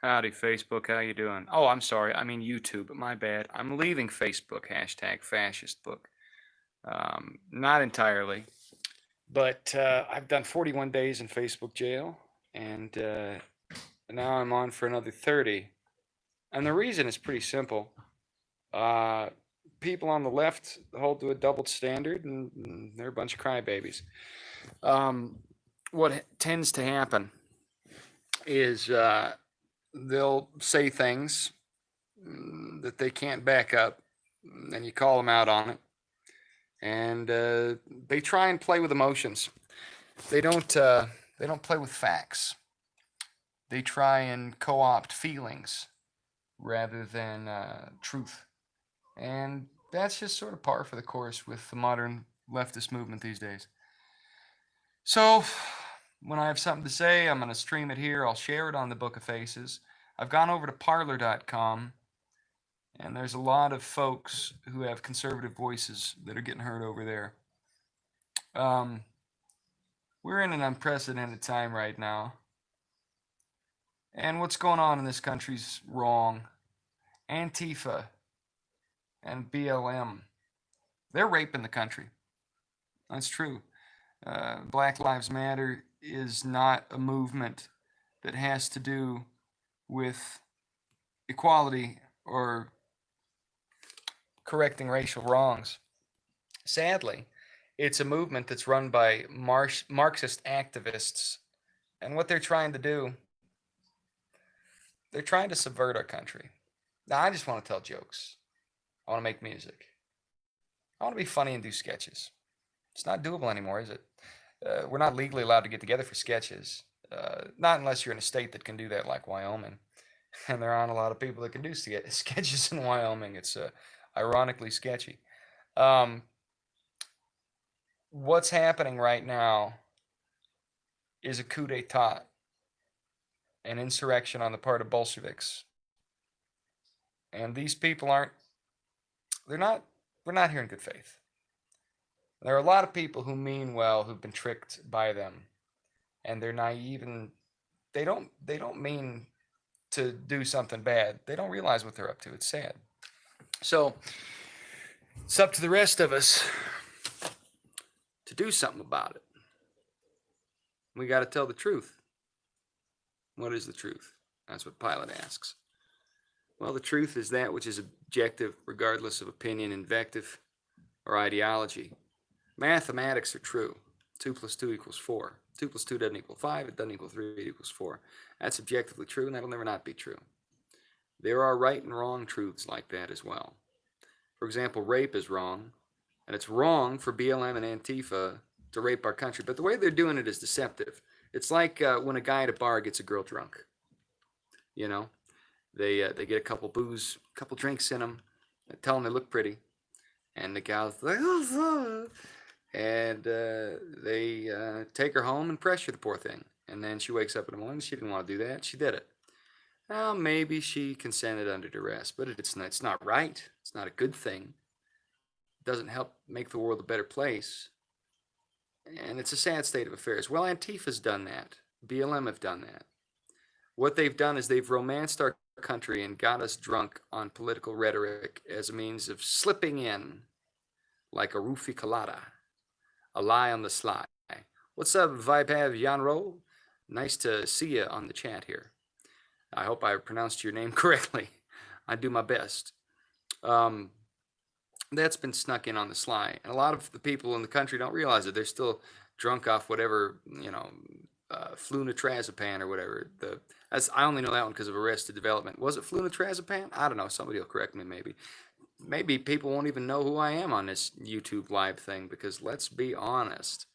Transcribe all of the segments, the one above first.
Howdy, Facebook. How you doing? Oh, I'm sorry. I mean YouTube. My bad. I'm leaving Facebook. Hashtag fascist book. Not entirely, but I've done 41 days in Facebook jail, and now I'm on for another 30. And the reason is pretty simple. Uh, People on the left hold to a double standard, and they're a bunch of crybabies. Um, what tends to happen is they'll say things that they can't back up, and you call them out on it. And they try and play with emotions. They don't. They don't play with facts. They try and co-opt feelings rather than truth. And that's just sort of par for the course with the modern leftist movement these days. So, when I have something to say, I'm going to stream it here. I'll share it on the Book of Faces. I've gone over to parlor.com, and there's a lot of folks who have conservative voices that are getting heard over there. Um, we're in an unprecedented time right now. And what's going on in this country's wrong. Antifa and BLM, they're raping the country. That's true. Black Lives Matter is not a movement that has to do with equality or correcting racial wrongs. Sadly, it's a movement that's run by Marxist activists. And what they're trying to do, they're trying to subvert our country. Now, I just want to tell jokes. I want to make music. I want to be funny and do sketches. It's not doable anymore, is it? We're not legally allowed to get together for sketches. Not unless you're in a state that can do that, like Wyoming. And there aren't a lot of people that can do sketches in Wyoming. It's ironically sketchy. What's happening right now is a coup d'etat, an insurrection on the part of Bolsheviks. And these people we're not here in good faith. There are a lot of people who mean well who've been tricked by them, and they're naive, and they don't mean to do something bad. They don't realize what they're up to. It's sad. So it's up to the rest of us to do something about it. We got to tell the truth. What is the truth? That's what Pilate asks. Well, the truth is that which is objective, regardless of opinion, invective, or ideology. Mathematics are true. 2 plus 2 equals 4. 2 plus 2 doesn't equal 5. It doesn't equal 3. It equals 4. That's objectively true, and that'll never not be true. There are right and wrong truths like that as well. For example, rape is wrong, and it's wrong for BLM and Antifa to rape our country, but the way they're doing it is deceptive. It's like when a guy at a bar gets a girl drunk. You know, they get a couple drinks in them, tell them they look pretty, and the gal's like, oh, and they take her home and pressure the poor thing. And then she wakes up in the morning. She didn't want to do that. She did it. Well, maybe she consented under duress, but it's not right. It's not a good thing. It doesn't help make the world a better place. And it's a sad state of affairs. Well, Antifa's done that. BLM have done that. What they've done is they've romanced our country and got us drunk on political rhetoric as a means of slipping in like a roofie colada, a lie on the sly. What's up, Vipav Yanro? Nice to see you on the chat here. I hope I pronounced your name correctly. I do my best. That's been snuck in on the sly, and a lot of the people in the country don't realize it. They're still drunk off whatever, flunitrazepam or whatever. I only know that one because of Arrested Development. Was it flunitrazepam? I don't know. Somebody will correct me maybe. Maybe people won't even know who I am on this YouTube live thing, because let's be honest.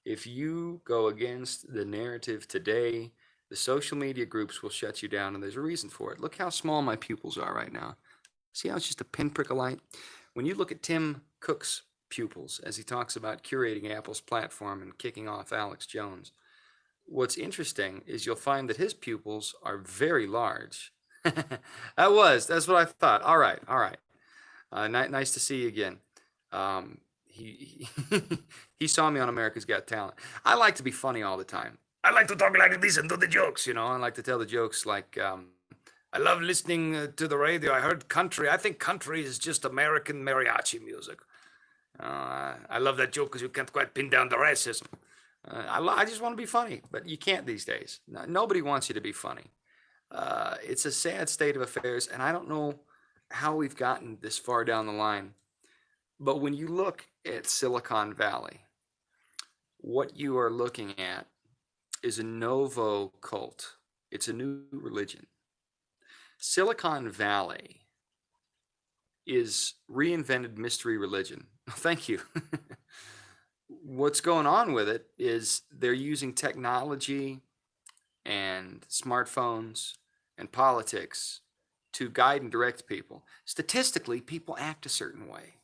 If you go against the narrative today, the social media groups will shut you down, and there's a reason for it. Look how small my pupils are right now. See how it's just a pinprick of light? When you look at Tim Cook's pupils as he talks about curating Apple's platform and kicking off Alex Jones, what's interesting is you'll find that his pupils are very large. That's what I thought. All right. Nice to see you again. He saw me on America's Got Talent. I like to be funny all the time. I like to talk like this and do the jokes, I like to tell the jokes like I love listening to the radio. I heard country. I think country is just American mariachi music. I love that joke because you can't quite pin down the racism. I just want to be funny, but you can't these days. Nobody wants you to be funny. It's a sad state of affairs, and I don't know how we've gotten this far down the line. But when you look at Silicon Valley, what you are looking at is a novo cult. It's a new religion. Silicon Valley is reinvented mystery religion. Thank you. What's going on with it is they're using technology and smartphones and politics to guide and direct people. Statistically, people act a certain way.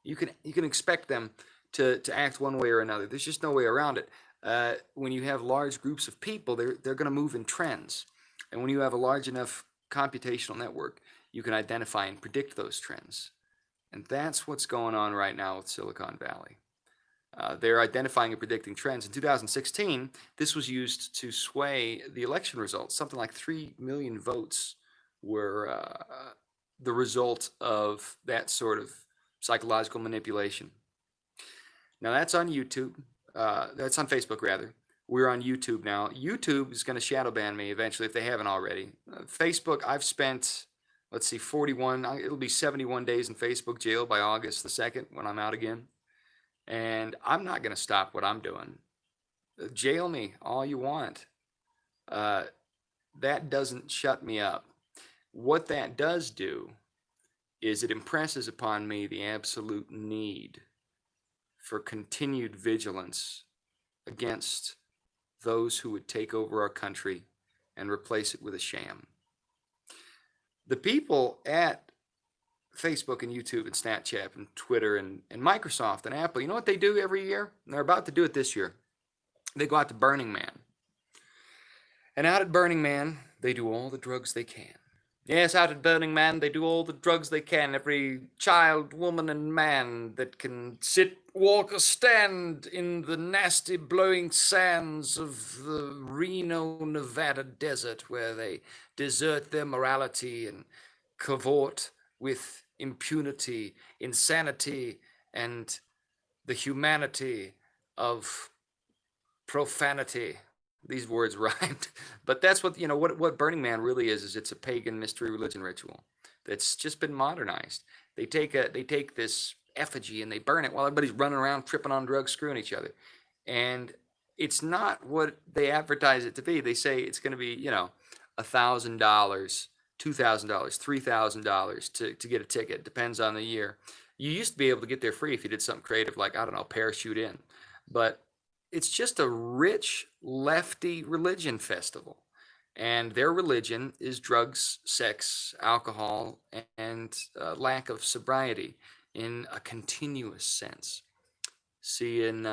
You can expect them to act one way or another. There's just no way around it. When you have large groups of people, they're going to move in trends, and when you have a large enough computational network, you can identify and predict those trends. And that's what's going on right now with Silicon Valley. They're identifying and predicting trends. In 2016, this was used to sway the election results. Something like 3 million votes were the result of that sort of psychological manipulation. Now, that's on YouTube. That's on Facebook, rather. We're on YouTube now. YouTube is going to shadow ban me eventually if they haven't already. Facebook, I've spent, let's see, 41, it'll be 71 days in Facebook jail by August the 2nd when I'm out again. And I'm not going to stop what I'm doing. Jail me all you want. That doesn't shut me up. What that does do is it impresses upon me the absolute need for continued vigilance against those who would take over our country and replace it with a sham. The people at Facebook and YouTube and Snapchat and Twitter and Microsoft and Apple, you know what they do every year? And they're about to do it this year. They go out to Burning Man. And out at Burning Man, they do all the drugs they can. Yes, out at Burning Man, they do all the drugs they can. Every child, woman, and man that can sit, walk, or stand in the nasty blowing sands of the Reno, Nevada desert, where they desert their morality and cavort with impunity, insanity, and the humanity of profanity. These words rhymed, but that's what what Burning Man really is it's a pagan mystery religion ritual that's just been modernized. They take this effigy and they burn it while everybody's running around tripping on drugs, screwing each other, and it's not what they advertise it to be. They say it's going to be $1,000, $2,000, $3,000 to get a ticket. Depends on the year. You used to be able to get there free if you did something creative like, I don't know, parachute in, but it's just a rich lefty religion festival. And their religion is drugs, sex, alcohol, and lack of sobriety in a continuous sense. See, in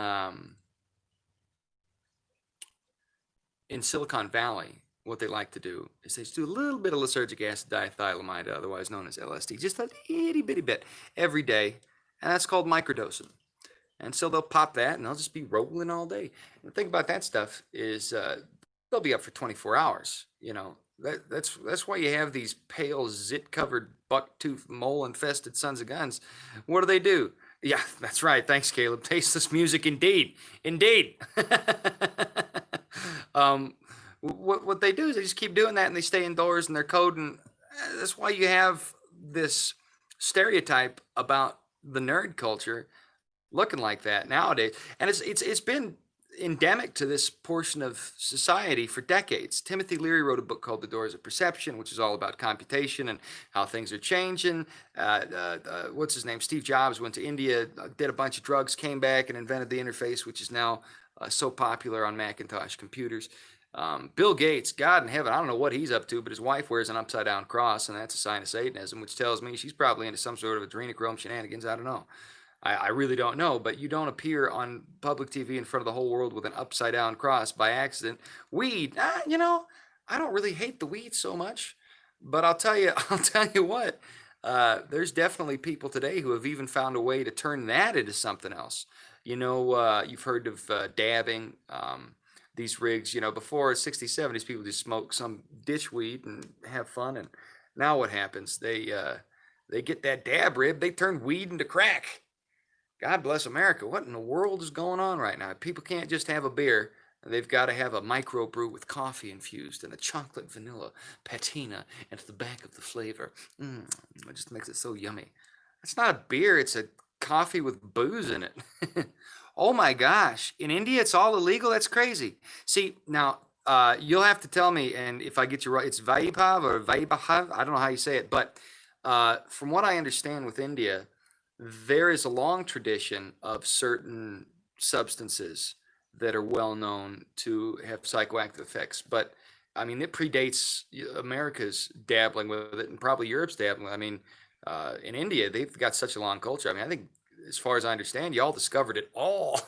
Silicon Valley, what they like to do is they do a little bit of lysergic acid diethylamide, otherwise known as LSD, just a itty bitty bit every day, and that's called microdosing. And so they'll pop that and they'll just be rolling all day. And the thing about that stuff is they'll be up for 24 hours. That's why you have these pale, zit-covered, buck-toothed, mole-infested sons of guns. What do? Yeah, that's right. Thanks, Caleb. Tasteless music indeed. Indeed. What they do is they just keep doing that and they stay indoors and they're coding. That's why you have this stereotype about the nerd culture looking like that nowadays, and it's been endemic to this portion of society for decades. Timothy Leary wrote a book called The Doors of Perception, which is all about computation and how things are changing. What's his name? Steve Jobs went to India, did a bunch of drugs, came back and invented the interface, which is now so popular on Macintosh computers. Bill Gates, God in heaven, I don't know what he's up to, but his wife wears an upside down cross, and that's a sign of Satanism, which tells me she's probably into some sort of adrenochrome shenanigans. I don't know. I really don't know, but you don't appear on public TV in front of the whole world with an upside down cross by accident. Weed, I don't really hate the weed so much, but I'll tell you what, there's definitely people today who have even found a way to turn that into something else. You've heard of dabbing. these rigs. You know, before 60s, 70s, people just smoke some ditch weed and have fun. And now what happens? They get that dab rib, they turn weed into crack. God bless America. What in the world is going on right now? People can't just have a beer. They've got to have a microbrew with coffee infused and a chocolate vanilla patina at the back of the flavor. It just makes it so yummy. It's not a beer, it's a coffee with booze in it. Oh my gosh. In India, it's all illegal? That's crazy. See, now, you'll have to tell me, and if I get you right, it's Vaibhav or Vaibhav. I don't know how you say it, but from what I understand with India, there is a long tradition of certain substances that are well known to have psychoactive effects. But I mean, it predates America's dabbling with it, and probably Europe's dabbling. I mean, in India, they've got such a long culture. I mean, I think, as far as I understand, y'all discovered it all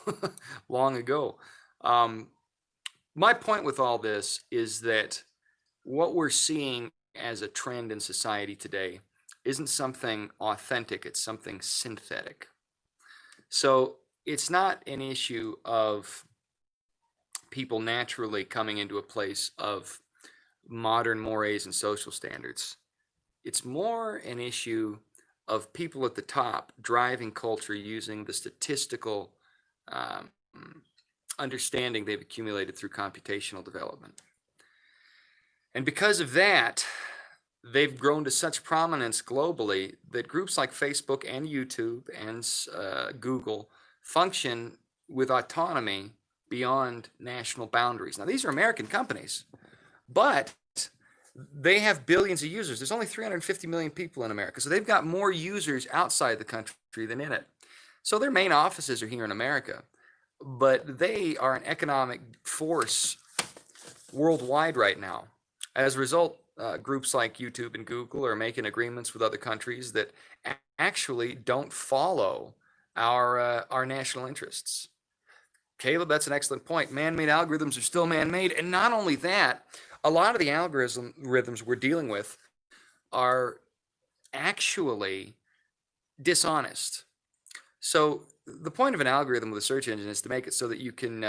long ago. My point with all this is that what we're seeing as a trend in society today isn't something authentic, it's something synthetic. So it's not an issue of people naturally coming into a place of modern mores and social standards. It's more an issue of people at the top driving culture using the statistical understanding they've accumulated through computational development. And because of that, they've grown to such prominence globally that groups like Facebook and YouTube and Google function with autonomy beyond national boundaries. Now, these are American companies, but they have billions of users. There's only 350 million people in America, so they've got more users outside the country than in it. So their main offices are here in America, but they are an economic force worldwide right now. As a result, groups like YouTube and Google are making agreements with other countries that actually don't follow our national interests. Caleb, that's an excellent point. Man-made algorithms are still man-made, and not only that, a lot of the algorithms we're dealing with are actually dishonest. So the point of an algorithm with a search engine is to make it so that you can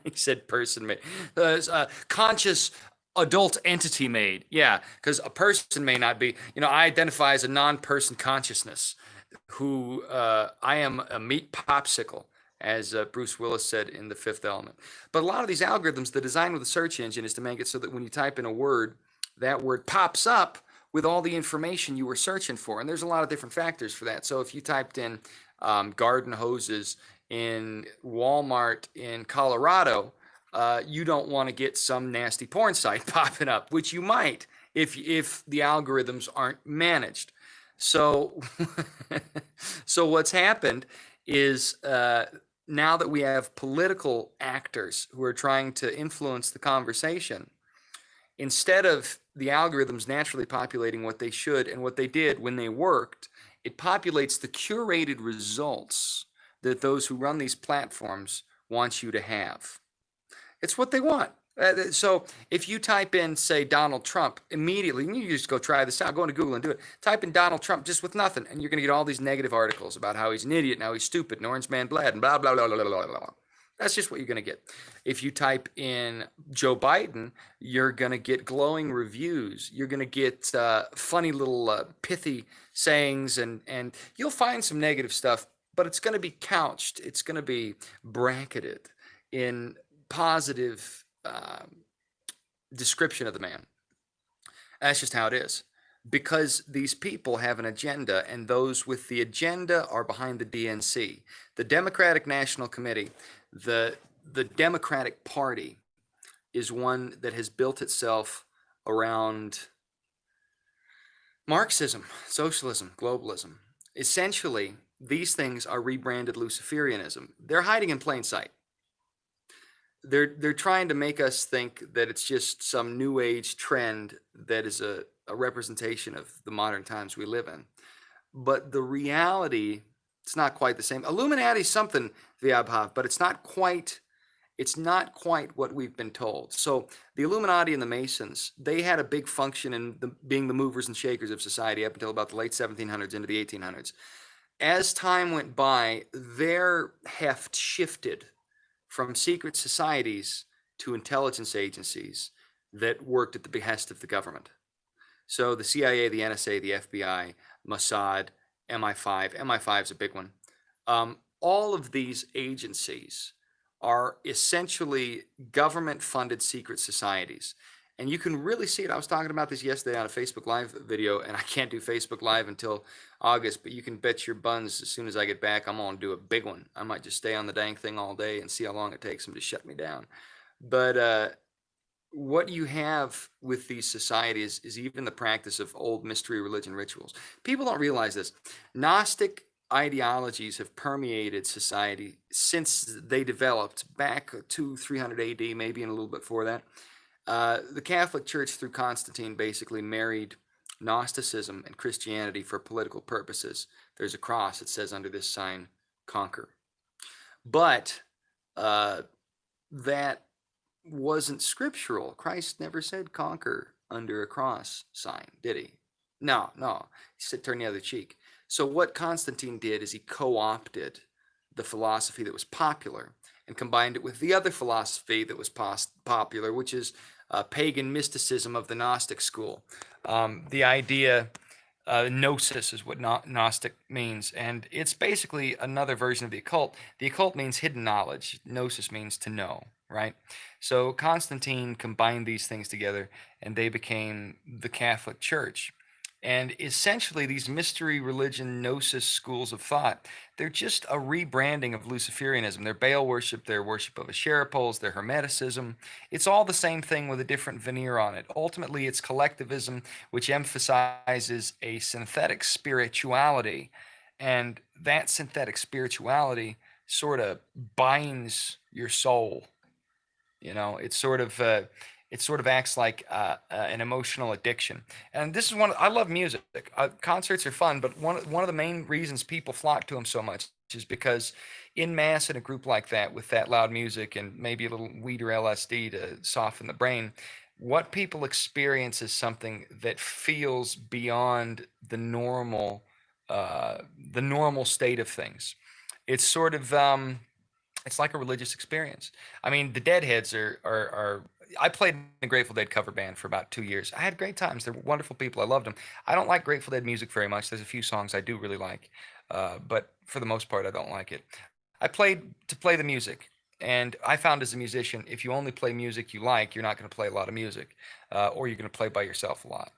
he said person made, conscious adult entity made. Yeah, because a person may not be, I identify as a non-person consciousness who I am a meat popsicle, as Bruce Willis said in The Fifth Element. But a lot of these algorithms, the design with the search engine is to make it so that when you type in a word, that word pops up with all the information you were searching for. And there's a lot of different factors for that. So if you typed in garden hoses in Walmart in Colorado, you don't want to get some nasty porn site popping up, which you might if the algorithms aren't managed. So, so what's happened is now that we have political actors who are trying to influence the conversation, instead of the algorithms naturally populating what they should and what they did when they worked, it populates the curated results that those who run these platforms want you to have. It's what they want. So if you type in, say, Donald Trump, immediately, you just go try this out, go into Google and do it. Type in Donald Trump just with nothing, and you're going to get all these negative articles about how he's an idiot, and how he's stupid, and Orange Man bled, and blah, blah, blah, blah, blah, blah, blah. That's just what you're going to get. If you type in Joe Biden, you're going to get glowing reviews. You're going to get funny little pithy sayings, and you'll find some negative stuff, but it's going to be couched. It's going to be bracketed in positive description of the man. That's just how it is. Because these people have an agenda, and those with the agenda are behind the DNC. The Democratic National Committee, the Democratic Party, is one that has built itself around Marxism, socialism, globalism. Essentially, these things are rebranded Luciferianism. They're hiding in plain sight. They're trying to make us think that it's just some new age trend that is a representation of the modern times we live in. But the reality, it's not quite the same. Illuminati is something, Vyabhav, but it's not quite what we've been told. So the Illuminati and the Masons, they had a big function in being the movers and shakers of society up until about the late 1700s into the 1800s. As time went by, their heft shifted from secret societies to intelligence agencies that worked at the behest of the government. So the CIA, the NSA, the FBI, Mossad, MI5, MI5 is a big one. All of these agencies are essentially government-funded secret societies. And you can really see it. I was talking about this yesterday on a Facebook Live video, and I can't do Facebook Live until August, but you can bet your buns as soon as I get back, I'm going to do a big one. I might just stay on the dang thing all day and see how long it takes them to shut me down. But what you have with these societies is even the practice of old mystery religion rituals. People don't realize this. Gnostic ideologies have permeated society since they developed back to 300 AD, maybe and a little bit before that. The Catholic Church through Constantine basically married Gnosticism and Christianity for political purposes. There's a cross that says under this sign, conquer. But that wasn't scriptural. Christ never said conquer under a cross sign, did he? No. He said turn the other cheek. So what Constantine did is he co-opted the philosophy that was popular and combined it with the other philosophy that was popular, which is pagan mysticism of the Gnostic school. The idea, gnosis is what Gnostic means, and it's basically another version of the occult. The occult means hidden knowledge. Gnosis means to know, right? So Constantine combined these things together, and they became the Catholic Church. And essentially, these mystery religion gnosis schools of thought, they're just a rebranding of Luciferianism. They're Baal worship, their worship of Asherah, their Hermeticism. It's all the same thing with a different veneer on it. Ultimately, it's collectivism, which emphasizes a synthetic spirituality. And that synthetic spirituality sort of binds your soul. You know, it sort of acts like an emotional addiction. And this is I love music. Concerts are fun, but one of the main reasons people flock to them so much is because in mass in a group like that with that loud music and maybe a little weed or LSD to soften the brain, what people experience is something that feels beyond the normal state of things. It's sort of it's like a religious experience. I mean, the Deadheads are I played in a Grateful Dead cover band for about 2 years. I had great times. They're wonderful people. I loved them. I don't like Grateful Dead music very much. There's a few songs I do really like, but for the most part, I don't like it. I played to play the music, and I found as a musician, if you only play music you like, you're not going to play a lot of music, or you're going to play by yourself a lot.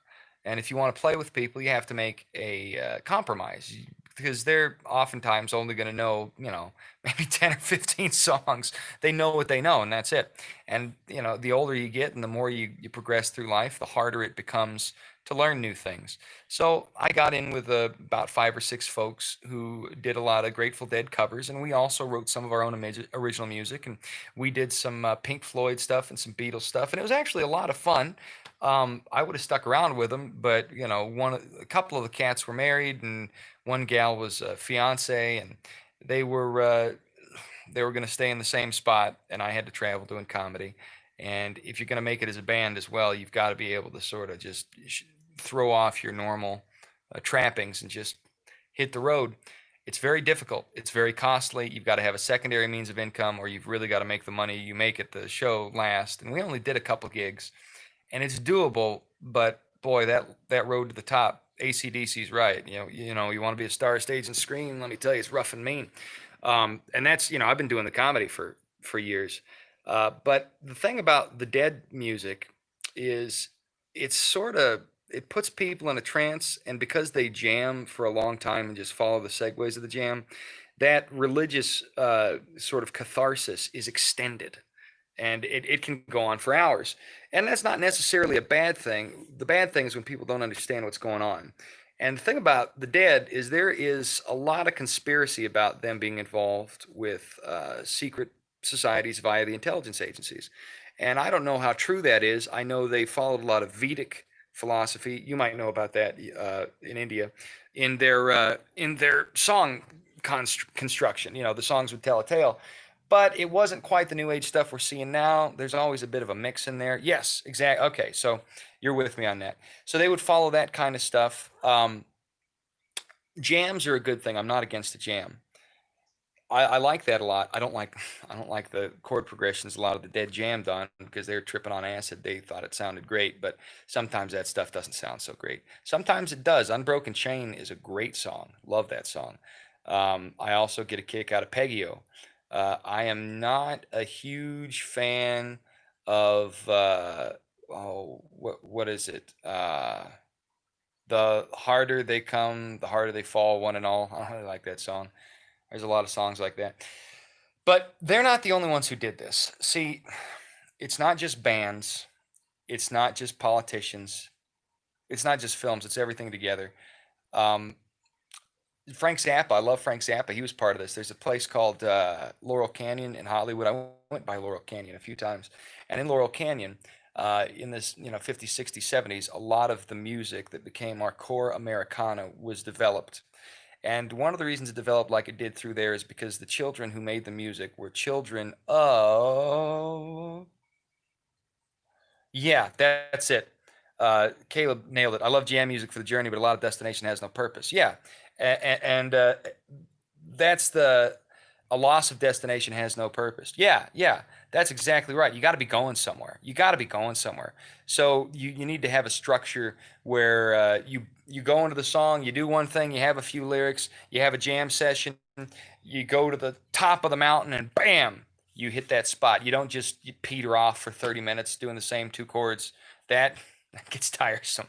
And if you want to play with people, you have to make a compromise because they're oftentimes only going to know, maybe 10 or 15 songs. They know what they know, and that's it. And, the older you get and the more you progress through life, the harder it becomes to learn new things. So I got in with about 5 or 6 folks who did a lot of Grateful Dead covers, and we also wrote some of our own original music, and we did some Pink Floyd stuff and some Beatles stuff, and it was actually a lot of fun. I would have stuck around with them, but a couple of the cats were married, and one gal was a fiance, and they were going to stay in the same spot, and I had to travel doing comedy. And if you're going to make it as a band as well, you've got to be able to sort of just throw off your normal trappings and just hit the road. It's very difficult. It's very costly. You've got to have a secondary means of income, or you've really got to make the money you make at the show last. And we only did a couple gigs, and it's doable. But boy, that road to the top, AC/DC's right. You want to be a star, stage, and screen. Let me tell you, it's rough and mean. And that's I've been doing the comedy for years. But the thing about the Dead music is it puts people in a trance, and because they jam for a long time and just follow the segues of the jam, that religious sort of catharsis is extended, and it can go on for hours. And that's not necessarily a bad thing. The bad thing is when people don't understand what's going on. And the thing about the Dead is there is a lot of conspiracy about them being involved with secret societies via the intelligence agencies. And I don't know how true that is. I know they followed a lot of Vedic philosophy. You might know about that in India, in their song construction. The songs would tell a tale, but it wasn't quite the new age stuff we're seeing now. There's always a bit of a mix in there. Yes, exactly. Okay, so you're with me on that. So they would follow that kind of stuff. Jams are a good thing. I'm not against the jam. I like that a lot. I don't like I don't like the chord progressions a lot of the Dead jammed on because they were tripping on acid. They thought it sounded great, but sometimes that stuff doesn't sound so great. Sometimes it does. Unbroken Chain is a great song. Love that song. I also get a kick out of Peggio. I am not a huge fan of what is it? The harder they come, the harder they fall, one and all. I don't really like that song. There's a lot of songs like that. But they're not the only ones who did this. See, it's not just bands, it's not just politicians, it's not just films, it's everything together. Um, Frank Zappa, I love Frank Zappa. He was part of this. There's a place called Laurel Canyon in Hollywood. I went by Laurel Canyon a few times. And in Laurel Canyon, in this 50s, 60s, 70s, a lot of the music that became our core Americana was developed. And one of the reasons it developed like it did through there is because the children who made the music were children of. Yeah, that's it. Caleb nailed it. I love jam music for the journey, but a lot of destination has no purpose. Yeah, and that's the a loss of destination has no purpose. Yeah, yeah, that's exactly right. You got to be going somewhere. You got to be going somewhere. So you need to have a structure where you go into the song, you do one thing, you have a few lyrics, you have a jam session, you go to the top of the mountain, and bam, you hit that spot. You don't just peter off for 30 minutes doing the same two chords. That gets tiresome.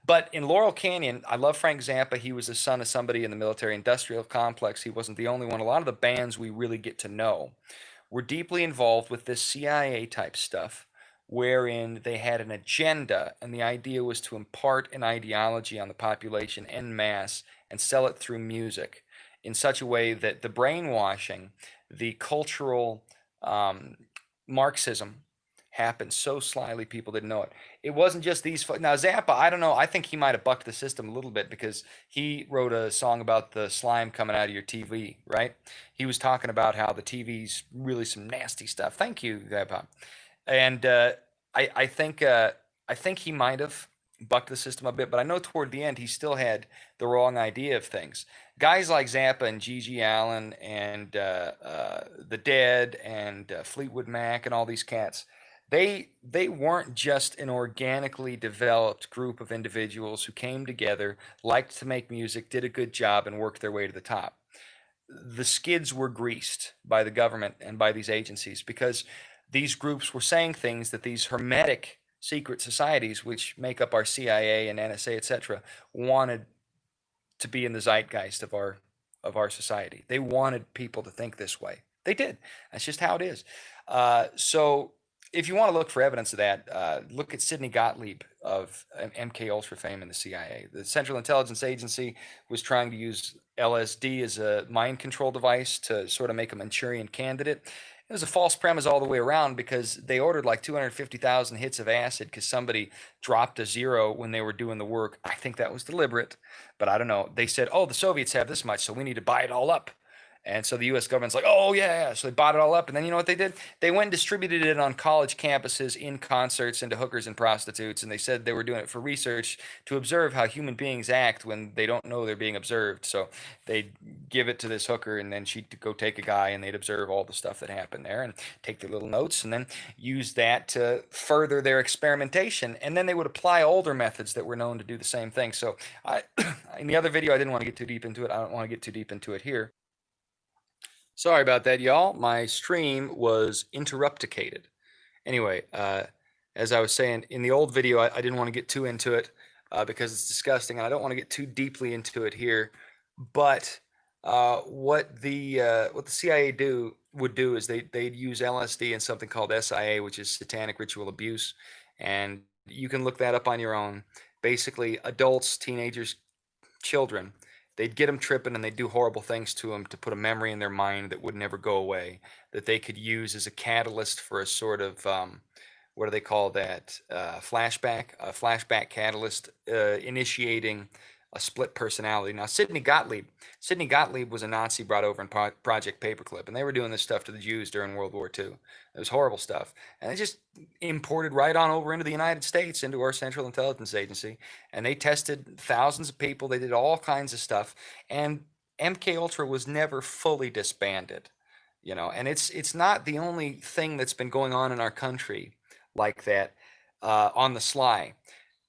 But in Laurel Canyon, I love Frank Zappa. He was the son of somebody in the military industrial complex. He wasn't the only one. A lot of the bands we really get to know were deeply involved with this CIA type stuff, wherein they had an agenda, and the idea was to impart an ideology on the population en masse and sell it through music in such a way that the brainwashing, the cultural Marxism happened so slyly people didn't know it. It wasn't just these. Now Zappa, I don't know. I think he might have bucked the system a little bit because he wrote a song about the slime coming out of your TV. Right? He was talking about how the TV's really some nasty stuff. Thank you, Zappa. And I think he might have bucked the system a bit, but I know toward the end he still had the wrong idea of things. Guys like Zappa and Gigi Allen and the Dead and Fleetwood Mac and all these cats, they weren't just an organically developed group of individuals who came together, liked to make music, did a good job, and worked their way to the top. The skids were greased by the government and by these agencies because these groups were saying things that these hermetic secret societies, which make up our CIA and NSA, etc., wanted to be in the zeitgeist of our society. They wanted people to think this way. They did. That's just how it is. So if you want to look for evidence of that, look at Sidney Gottlieb of MK Ultra fame in the CIA. The Central Intelligence Agency was trying to use LSD as a mind control device to sort of make a Manchurian candidate. It was a false premise all the way around because they ordered like 250,000 hits of acid because somebody dropped a zero when they were doing the work. I think that was deliberate, but I don't know. They said, oh, the Soviets have this much, so we need to buy it all up. And so the US government's like, oh, yeah. So they bought it all up. And then you know what they did? They went and distributed it on college campuses, in concerts, and to hookers and prostitutes. And they said they were doing it for research to observe how human beings act when they don't know they're being observed. So they'd give it to this hooker, and then she'd go take a guy, and they'd observe all the stuff that happened there and take their little notes, and then use that to further their experimentation. And then they would apply older methods that were known to do the same thing. So in the other video, I didn't want to get too deep into it. I don't want to get too deep into it here. Sorry about that, y'all. My stream was interrupticated. Anyway, as I was saying, in the old video, I didn't want to get too into it because it's disgusting, and I don't want to get too deeply into it here. But what the CIA would do is they'd use LSD and something called SIA, which is satanic ritual abuse, and you can look that up on your own. Basically, adults, teenagers, children, they'd get them tripping and they'd do horrible things to them to put a memory in their mind that would never go away, that they could use as a catalyst for a sort of what do they call that, a flashback catalyst, initiating a split personality. Now Sidney Gottlieb was a Nazi brought over in Project Paperclip, and they were doing this stuff to the Jews during World War II. It was horrible stuff, and they just imported right on over into the United States, into our Central Intelligence Agency, and they tested thousands of people. They did all kinds of stuff, and MK Ultra was never fully disbanded, and it's not the only thing that's been going on in our country like that on the sly.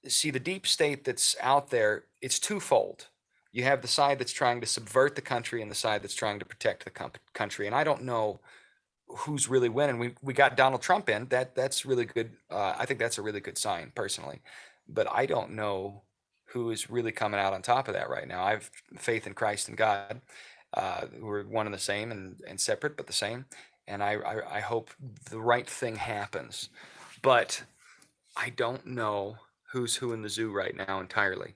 See, the deep state that's out there, it's twofold. You have the side that's trying to subvert the country and the side that's trying to protect the country. And I don't know who's really winning. We got Donald Trump in. That's really good. I think that's a really good sign personally. But I don't know who is really coming out on top of that right now. I have faith in Christ and God. We're one and the same and separate but the same. And I hope the right thing happens. But I don't know who's who in the zoo right now entirely.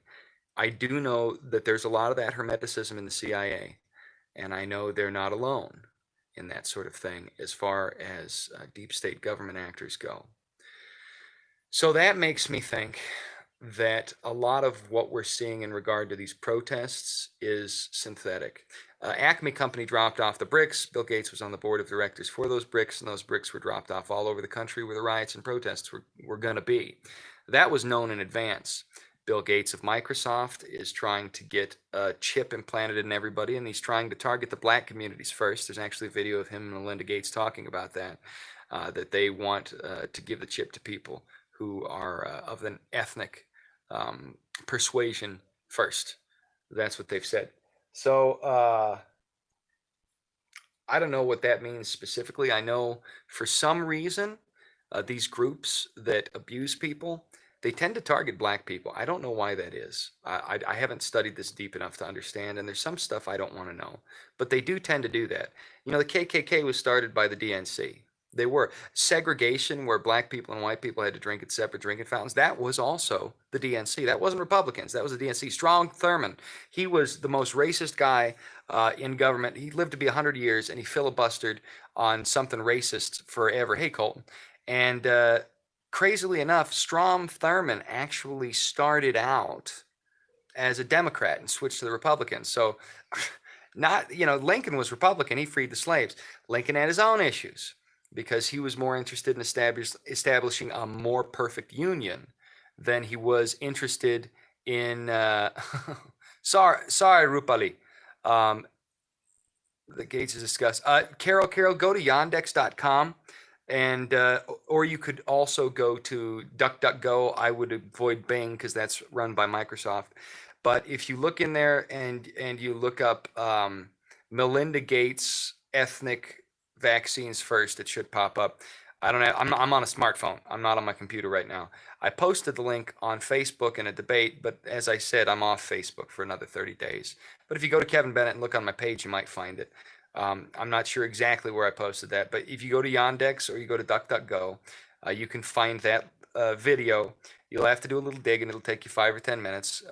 I do know that there's a lot of that hermeticism in the CIA, and I know they're not alone in that sort of thing as far as deep state government actors go. So that makes me think that a lot of what we're seeing in regard to these protests is synthetic. Acme Company dropped off the bricks. Bill Gates was on the board of directors for those bricks, and those bricks were dropped off all over the country where the riots and protests were going to be. That was known in advance. Bill Gates of Microsoft is trying to get a chip implanted in everybody, and he's trying to target the black communities first. There's actually a video of him and Melinda Gates talking about that, that they want to give the chip to people who are of an ethnic persuasion first. That's what they've said. So I don't know what that means specifically. I know for some reason, these groups that abuse people, they tend to target black people. I don't know why that is. I haven't studied this deep enough to understand, and there's some stuff I don't want to know. But they do tend to do that. The KKK was started by the DNC. They were. Segregation, where black people and white people had to drink at separate drinking fountains, that was also the DNC. That wasn't Republicans. That was the DNC. Strom Thurmond, he was the most racist guy in government. He lived to be 100 years, and he filibustered on something racist forever. Hey, Colton. And crazily enough, Strom Thurmond actually started out as a Democrat and switched to the Republicans. So Lincoln was Republican. He freed the slaves. Lincoln had his own issues because he was more interested in establishing a more perfect union than he was interested in sorry Rupali. The Gates is discussed. Carol, go to Yandex.com. And or you could also go to DuckDuckGo. I would avoid Bing because that's run by Microsoft. But if you look in there and you look up Melinda Gates ethnic vaccines first, it should pop up. I'm on a smartphone. I'm not on my computer right now. I posted the link on Facebook in a debate, but as I said, I'm off Facebook for another 30 days. But if you go to Kevin Bennett and look on my page, you might find it. I'm not sure exactly where I posted that, but if you go to Yandex or you go to DuckDuckGo, you can find that video. You'll have to do a little dig, and it'll take you 5 or 10 minutes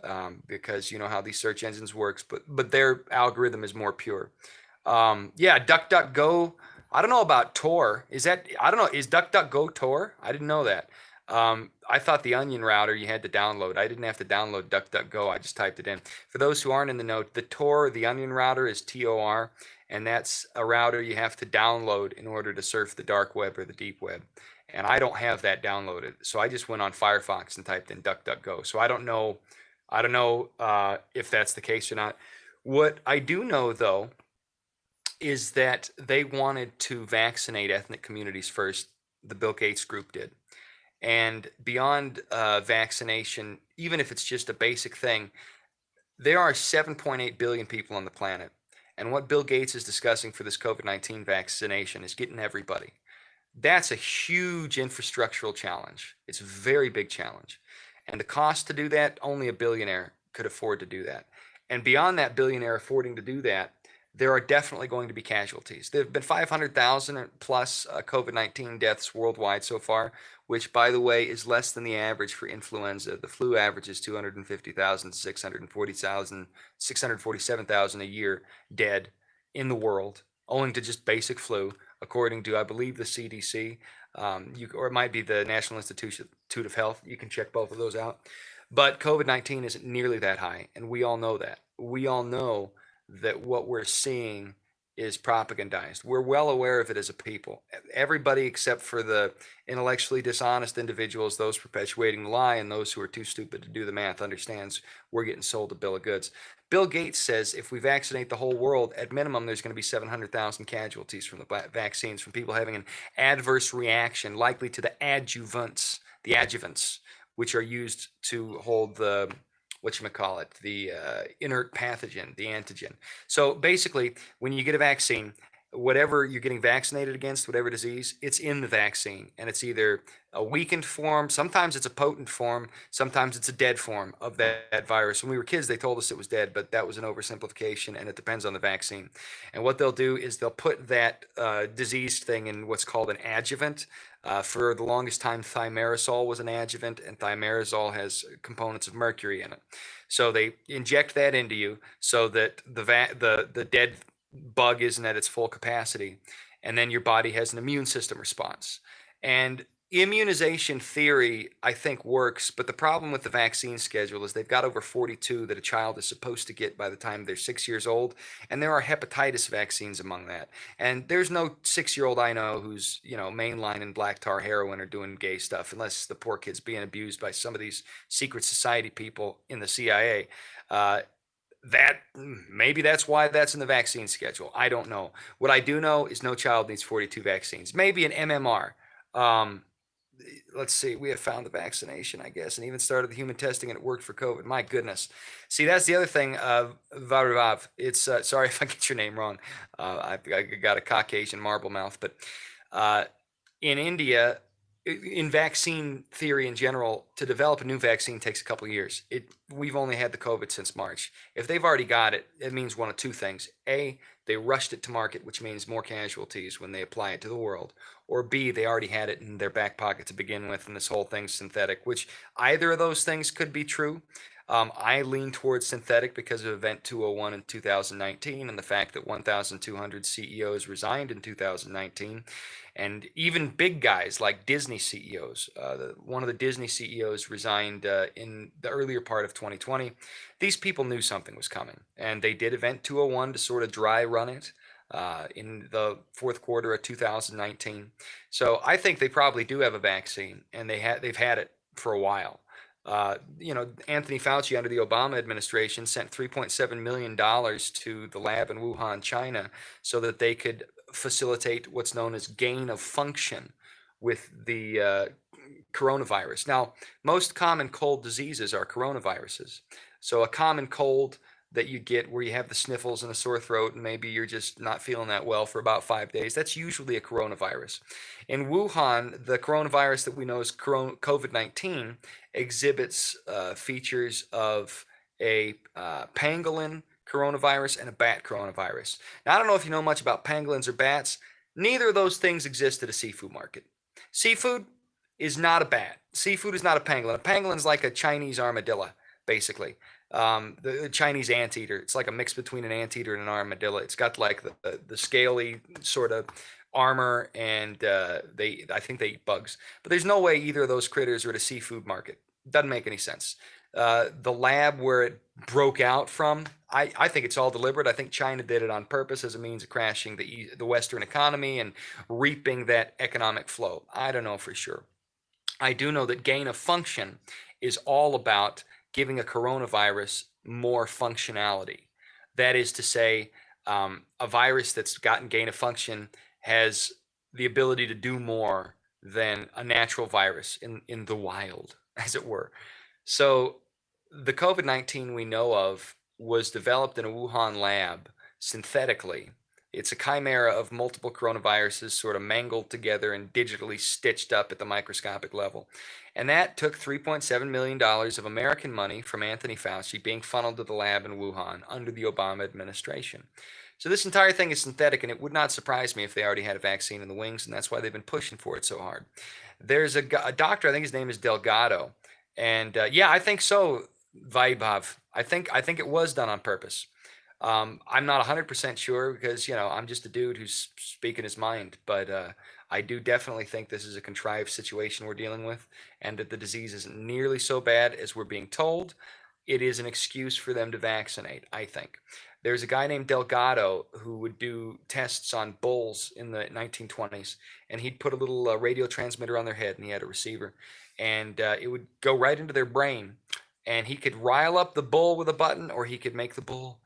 because you know how these search engines works, but their algorithm is more pure. Yeah, DuckDuckGo. I don't know about Tor. Is DuckDuckGo Tor? I didn't know that. I thought the Onion router you had to download. I didn't have to download DuckDuckGo. I just typed it in. For those who aren't in the know, the Tor, the Onion router is TOR, and that's a router you have to download in order to surf the dark web or the deep web. And I don't have that downloaded, so I just went on Firefox and typed in DuckDuckGo. So I don't know if that's the case or not. What I do know though is that they wanted to vaccinate ethnic communities first. The Bill Gates group did. And beyond vaccination, even if it's just a basic thing, there are 7.8 billion people on the planet. And what Bill Gates is discussing for this COVID-19 vaccination is getting everybody. That's a huge infrastructural challenge. It's a very big challenge. And the cost to do that, only a billionaire could afford to do that. And beyond that billionaire affording to do that, there are definitely going to be casualties. There have been 500,000 plus COVID-19 deaths worldwide so far, which, by the way, is less than the average for influenza. The flu average is 250,000, 647,000 a year dead in the world, owing to just basic flu, according to, I believe, the CDC, or it might be the National Institute of Health. You can check both of those out. But COVID-19 isn't nearly that high, and we all know that. We all know that what we're seeing is propagandized. We're well aware of it as a people. Everybody except for the intellectually dishonest individuals, those perpetuating the lie, and those who are too stupid to do the math, understands we're getting sold a bill of goods. Bill Gates says if we vaccinate the whole world, at minimum, there's going to be 700,000 casualties from the vaccines, from people having an adverse reaction, likely to the adjuvants, which are used to hold the the inert pathogen, the antigen. So basically, when you get a vaccine, whatever you're getting vaccinated against, whatever disease, it's in the vaccine, and it's either a weakened form, sometimes it's a potent form, sometimes it's a dead form of that virus. When we were kids, they told us it was dead, but that was an oversimplification, and it depends on the vaccine. And what they'll do is they'll put that diseased thing in what's called an adjuvant. For the longest time, thimerosal was an adjuvant, and thimerosal has components of mercury in it. So they inject that into you so that the dead bug isn't at its full capacity, and then your body has an immune system response. And immunization theory, I think, works, but the problem with the vaccine schedule is they've got over 42 that a child is supposed to get by the time they're 6 years old, and there are hepatitis vaccines among that. And there's no 6-year-old I know who's, mainlining black tar heroin or doing gay stuff, unless the poor kid's being abused by some of these secret society people in the CIA. Maybe that's why that's in the vaccine schedule. I don't know. What I do know is no child needs 42 vaccines. Maybe an MMR. Let's see, we have found the vaccination, I guess, and even started the human testing, and it worked for COVID. My goodness. See, that's the other thing, Varivav. It's, sorry if I get your name wrong. I got a Caucasian marble mouth, but in India, in vaccine theory in general, to develop a new vaccine takes a couple of years. We've only had the COVID since March. If they've already got it, it means one of two things. A, they rushed it to market, which means more casualties when they apply it to the world. Or B, they already had it in their back pocket to begin with, and this whole thing's synthetic, which either of those things could be true. I lean towards synthetic because of Event 201 in 2019 and the fact that 1,200 CEOs resigned in 2019. And even big guys like Disney CEOs. One of the Disney CEOs resigned in the earlier part of 2020. These people knew something was coming, and they did Event 201 to sort of dry run it in the fourth quarter of 2019. So I think they probably do have a vaccine, and they've had it for a while. Anthony Fauci under the Obama administration sent $3.7 million to the lab in Wuhan, China, so that they could facilitate what's known as gain of function with the coronavirus. Now, most common cold diseases are coronaviruses. So a common cold that you get where you have the sniffles and a sore throat and maybe you're just not feeling that well for about 5 days, that's usually a coronavirus. In Wuhan, the coronavirus that we know as COVID-19 exhibits features of a pangolin coronavirus and a bat coronavirus. Now, I don't know if you know much about pangolins or bats. Neither of those things exist at a seafood market. Seafood is not a bat. Seafood is not a pangolin. A pangolin is like a Chinese armadillo, basically. The Chinese anteater. It's like a mix between an anteater and an armadillo. It's got like the scaly sort of armor, and I think they eat bugs. But there's no way either of those critters are at a seafood market. Doesn't make any sense. The lab where it broke out from, I think it's all deliberate. I think China did it on purpose as a means of crashing the Western economy and reaping that economic flow. I don't know for sure. I do know that gain of function is all about giving a coronavirus more functionality. That is to say, a virus that's gotten gain of function has the ability to do more than a natural virus in the wild, as it were. So the COVID-19 we know of was developed in a Wuhan lab synthetically. It's a chimera of multiple coronaviruses sort of mangled together and digitally stitched up at the microscopic level. And that took $3.7 million of American money from Anthony Fauci being funneled to the lab in Wuhan under the Obama administration. So this entire thing is synthetic, and it would not surprise me if they already had a vaccine in the wings, and that's why they've been pushing for it so hard. There's a doctor, I think his name is Delgado, and yeah, I think so, Vaibhav. I think it was done on purpose. I'm not 100% sure because, I'm just a dude who's speaking his mind, but I do definitely think this is a contrived situation we're dealing with, and that the disease isn't nearly so bad as we're being told. It is an excuse for them to vaccinate, I think. There's a guy named Delgado who would do tests on bulls in the 1920s, and he'd put a little radio transmitter on their head, and he had a receiver, and it would go right into their brain, and he could rile up the bull with a button, or he could make the bull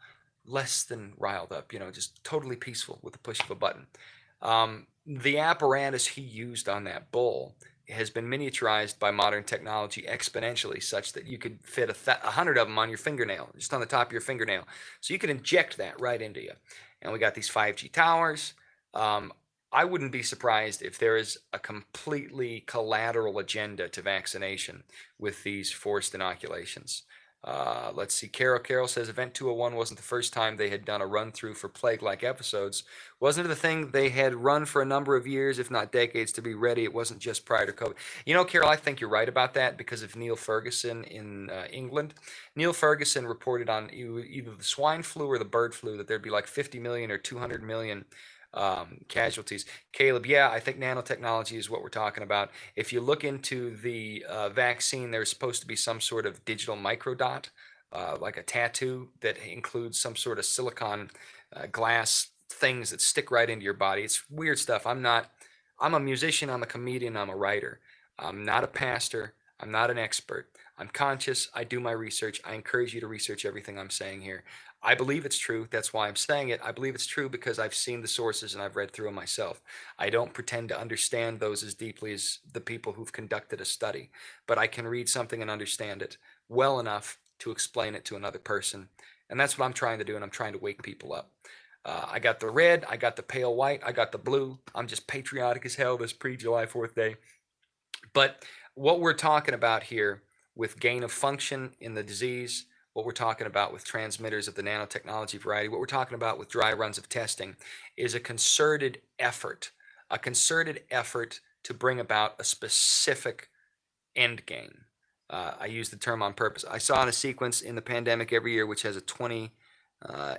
less than riled up, just totally peaceful with the push of a button. The apparatus he used on that bull has been miniaturized by modern technology exponentially, such that you could fit 100 of them on your fingernail, just on the top of your fingernail. So you could inject that right into you. And we got these 5G towers. I wouldn't be surprised if there is a completely collateral agenda to vaccination with these forced inoculations. Let's see. Carol says Event 201 wasn't the first time they had done a run through for plague-like episodes. Wasn't it the thing they had run for a number of years, if not decades, to be ready? It wasn't just prior to COVID. Carol, I think you're right about that because of Neil Ferguson in England. Neil Ferguson reported on either the swine flu or the bird flu that there'd be like 50 million or 200 million casualties. Caleb, yeah, I think nanotechnology is what we're talking about. If you look into the vaccine, there's supposed to be some sort of digital microdot, like a tattoo that includes some sort of silicon glass things that stick right into your body. It's weird stuff. I'm a musician, I'm a comedian, I'm a writer. I'm not a pastor, I'm not an expert. I'm conscious, I do my research. I encourage you to research everything I'm saying here. I believe it's true. That's why I'm saying it. I believe it's true because I've seen the sources and I've read through them myself. I don't pretend to understand those as deeply as the people who've conducted a study, but I can read something and understand it well enough to explain it to another person. And that's what I'm trying to do, and I'm trying to wake people up. I got the red, I got the pale white, I got the blue. I'm just patriotic as hell this pre-July 4th day. But what we're talking about here with gain of function in the disease, what we're talking about with transmitters of the nanotechnology variety, what we're talking about with dry runs of testing is a concerted effort to bring about a specific end game. I use the term on purpose. I saw in a sequence in the pandemic every year, which has a 20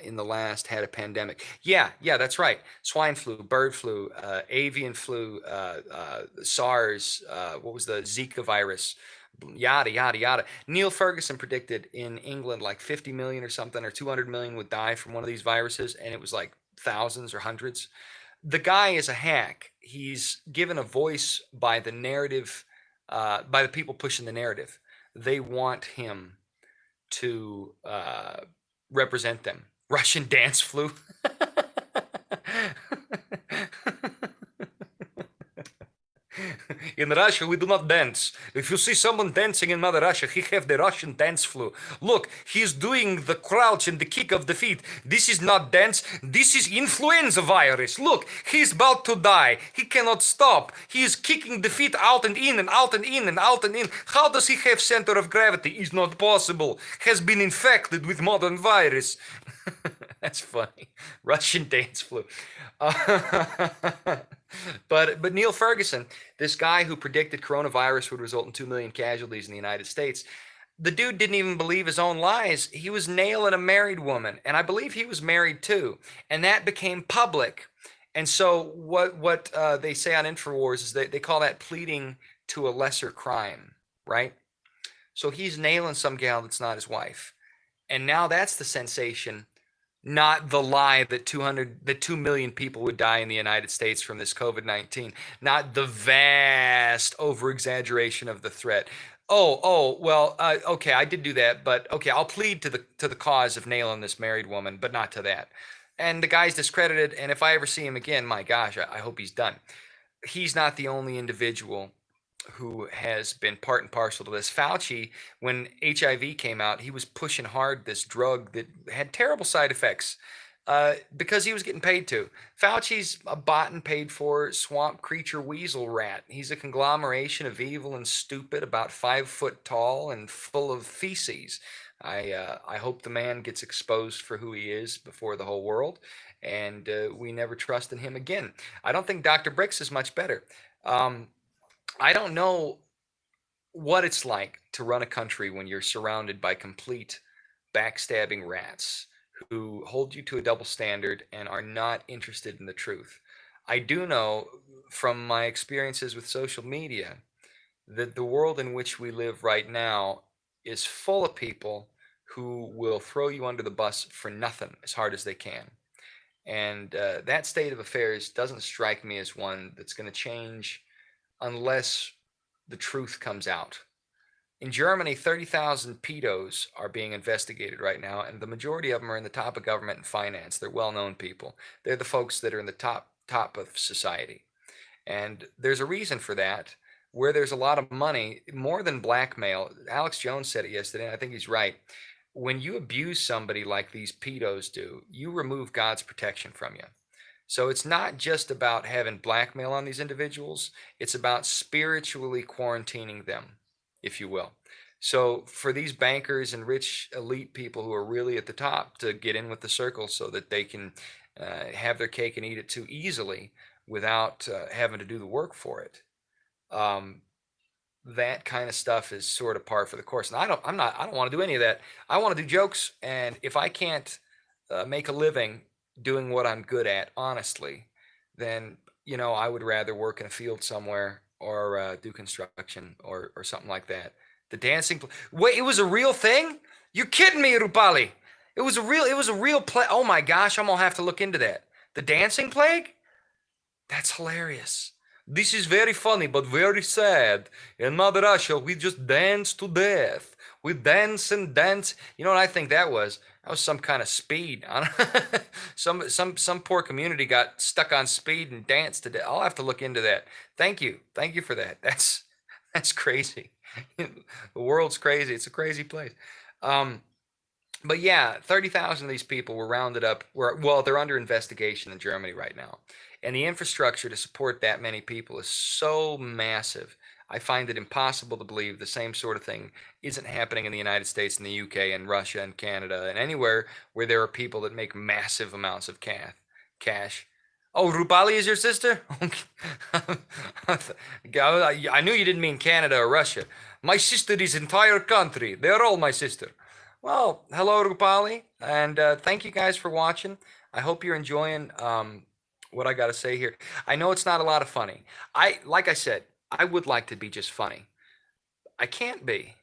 in the last had a pandemic. Yeah, that's right. Swine flu, bird flu, avian flu, SARS, what was the Zika virus? Yada, yada, yada. Neil Ferguson predicted in England like 50 million or something, or 200 million would die from one of these viruses, and it was like thousands or hundreds. The guy is a hack. He's given a voice by the narrative, by the people pushing the narrative. They want him to represent them. Russian dance flu. In Russia, we do not dance. If you see someone dancing in Mother Russia, he have the Russian dance flu. Look, he's doing the crouch and the kick of the feet. This is not dance. This is influenza virus. Look, he's about to die. He cannot stop. He is kicking the feet out and in and out and in and out and in. How does he have center of gravity? Is not possible. Has been infected with modern virus. That's funny. Russian dance flu. But Neil Ferguson, this guy who predicted coronavirus would result in 2 million casualties in the United States, the dude didn't even believe his own lies. He was nailing a married woman, and I believe he was married too, and that became public. And so what they say on InfoWars is they call that pleading to a lesser crime, right? So he's nailing some gal that's not his wife, and now that's the sensation. Not the lie that 2 million people would die in the United States from this COVID-19. Not the vast over-exaggeration of the threat. Well, okay, I did do that, but okay, I'll plead to the cause of nailing this married woman, but not to that. And the guy's discredited, and if I ever see him again, my gosh, I hope he's done. He's not the only individual who has been part and parcel to this. Fauci, when HIV came out, he was pushing hard this drug that had terrible side effects because he was getting paid to. Fauci's a bought and paid for swamp creature weasel rat. He's a conglomeration of evil and stupid, about 5 foot tall and full of feces. I hope the man gets exposed for who he is before the whole world, and we never trust in him again. I don't think Dr. Bricks is much better. I don't know what it's like to run a country when you're surrounded by complete backstabbing rats who hold you to a double standard and are not interested in the truth. I do know from my experiences with social media that the world in which we live right now is full of people who will throw you under the bus for nothing as hard as they can. And that state of affairs doesn't strike me as one that's going to change unless the truth comes out. In Germany, 30,000 pedos are being investigated right now, and the majority of them are in the top of government and finance. They're well-known people. They're the folks that are in the top of society. And there's a reason for that. Where there's a lot of money, more than blackmail, Alex Jones said it yesterday, and I think he's right. When you abuse somebody like these pedos do, you remove God's protection from you. So it's not just about having blackmail on these individuals, it's about spiritually quarantining them, if you will. So for these bankers and rich elite people who are really at the top to get in with the circle so that they can have their cake and eat it too easily without having to do the work for it. That kind of stuff is sort of par for the course. And I don't want to do any of that. I want to do jokes. And if I can't make a living doing what I'm good at, honestly, then, I would rather work in a field somewhere or do construction or something like that. The dancing, wait, it was a real thing? You're kidding me, Rupali. It was a real play. Oh my gosh, I'm gonna have to look into that. The dancing plague? That's hilarious. This is very funny, but very sad. In Mother Russia, we just dance to death. We dance and dance. You know what I think that was? That was some kind of speed. Some poor community got stuck on speed and danced to death. I'll have to look into that. Thank you for that. That's crazy. The world's crazy. It's a crazy place. But yeah, 30,000 of these people were rounded up. They're under investigation in Germany right now. And the infrastructure to support that many people is so massive. I find it impossible to believe the same sort of thing isn't happening in the United States and the UK and Russia and Canada and anywhere where there are people that make massive amounts of cash. Oh, Rupali is your sister? I knew you didn't mean Canada or Russia. My sister is entire country. They're all my sister. Well, hello, Rupali, and thank you guys for watching. I hope you're enjoying what I got to say here. I know it's not a lot of funny. Like I said, I would like to be just funny. I can't be.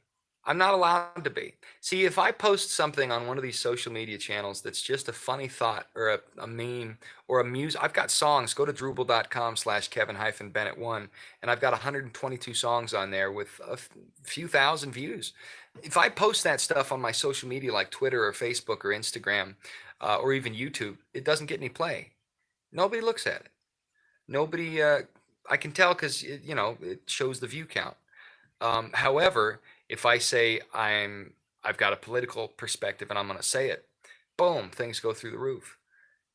I'm not allowed to be. See, if I post something on one of these social media channels that's just a funny thought or a meme or a music, I've got songs. Go to Drupal.com/Kevin-Bennett1, and I've got 122 songs on there with a few thousand views. If I post that stuff on my social media like Twitter or Facebook or Instagram or even YouTube, it doesn't get any play. Nobody looks at it. Nobody, I can tell because, it shows the view count. However, if I say I've got a political perspective and I'm going to say it, boom, things go through the roof.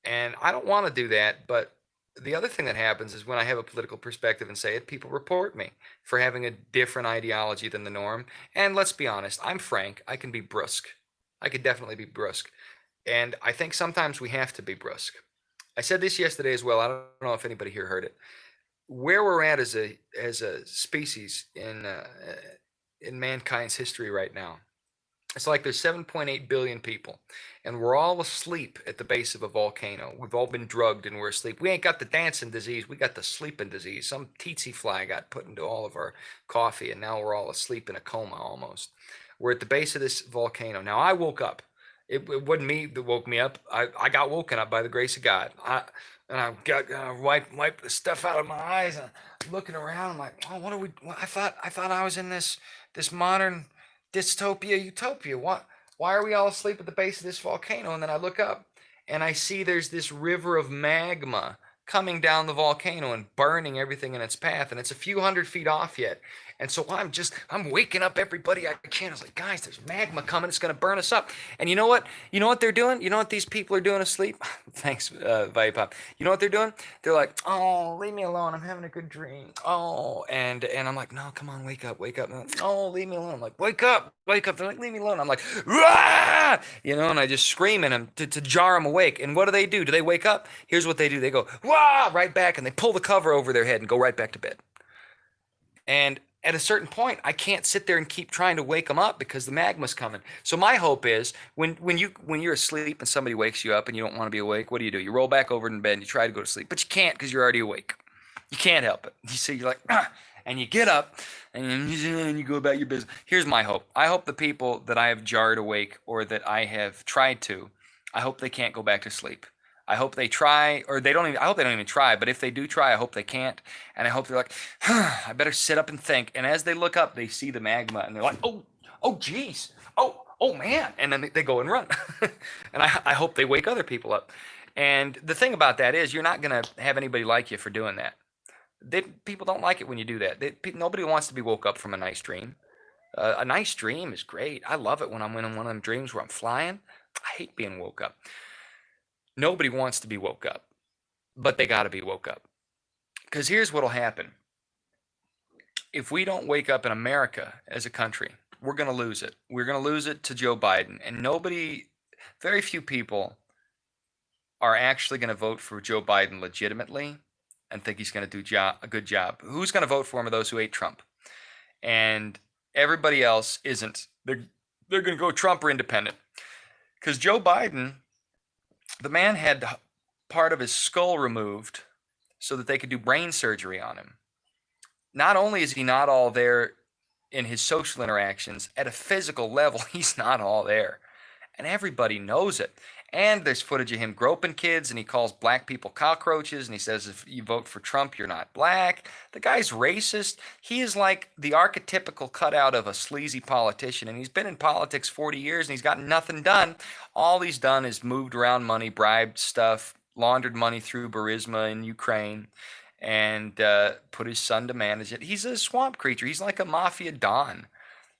And I don't want to do that. But the other thing that happens is when I have a political perspective and say it, people report me for having a different ideology than the norm. And let's be honest, I'm frank. I can be brusque. I could definitely be brusque. And I think sometimes we have to be brusque. I said this yesterday as well. I don't know if anybody here heard it. Where we're at as a species in mankind's history right now, it's like there's 7.8 billion people, and we're all asleep at the base of a volcano. We've all been drugged and we're asleep. We ain't got the dancing disease. We got the sleeping disease. Some tsetse fly got put into all of our coffee, and now we're all asleep in a coma almost. We're at the base of this volcano. Now, I woke up. It wasn't me that woke me up. I got woken up by the grace of God. I got wipe the stuff out of my eyes and I'm looking around. I'm like, oh, what are we? I thought I was in this modern dystopia, utopia. Why are we all asleep at the base of this volcano? And then I look up and I see there's this river of magma coming down the volcano and burning everything in its path, and it's a few hundred feet off yet. And so I'm waking up everybody I can. I was like, guys, there's magma coming. It's going to burn us up. And you know what? You know what they're doing? You know what these people are doing asleep? Thanks, Vipop. You know what they're doing? They're like, oh, leave me alone. I'm having a good dream. Oh, and I'm like, no, come on, wake up. Oh, leave me alone. I'm like, wake up. They're like, leave me alone. I'm like, rah! And I just scream at them to jar them awake. And what do? Do they wake up? Here's what they do. They go, wah, right back, and they pull the cover over their head and go right back to bed. And at a certain point, I can't sit there and keep trying to wake them up because the magma's coming. So my hope is when you're asleep and somebody wakes you up and you don't want to be awake, what do? You roll back over in bed and you try to go to sleep, but you can't because you're already awake. You can't help it. You see, you're like, ah. and you get up and you go about your business. Here's my hope. I hope the people that I have jarred awake or that I have tried to, I hope they can't go back to sleep. I hope they try, or they don't even, I hope they don't even try, but if they do try, I hope they can't. And I hope they're like, I better sit up and think. And as they look up, they see the magma and they're like, oh, geez. Oh man. And then they go and run. And I hope they wake other people up. And the thing about that is you're not going to have anybody like you for doing that. People don't like it when you do that. Nobody wants to be woke up from a nice dream. A nice dream is great. I love it when I'm in one of them dreams where I'm flying. I hate being woke up. Nobody wants to be woke up, but they got to be woke up. Because here's what'll happen. If we don't wake up in America as a country, we're going to lose it. We're going to lose it to Joe Biden. And very few people are actually going to vote for Joe Biden legitimately and think he's going to do a good job. Who's going to vote for him are those who hate Trump. And everybody else isn't. They're going to go Trump or independent. Because Joe Biden, the man had part of his skull removed so that they could do brain surgery on him. Not only is he not all there in his social interactions, at a physical level, he's not all there. And everybody knows it. And there's footage of him groping kids, and he calls black people cockroaches, and he says if you vote for Trump, you're not black. The guy's racist. He is like the archetypical cutout of a sleazy politician, and he's been in politics 40 years, and he's got nothing done. All he's done is moved around money, bribed stuff, laundered money through Burisma in Ukraine, and put his son to manage it. He's a swamp creature. He's like a mafia don.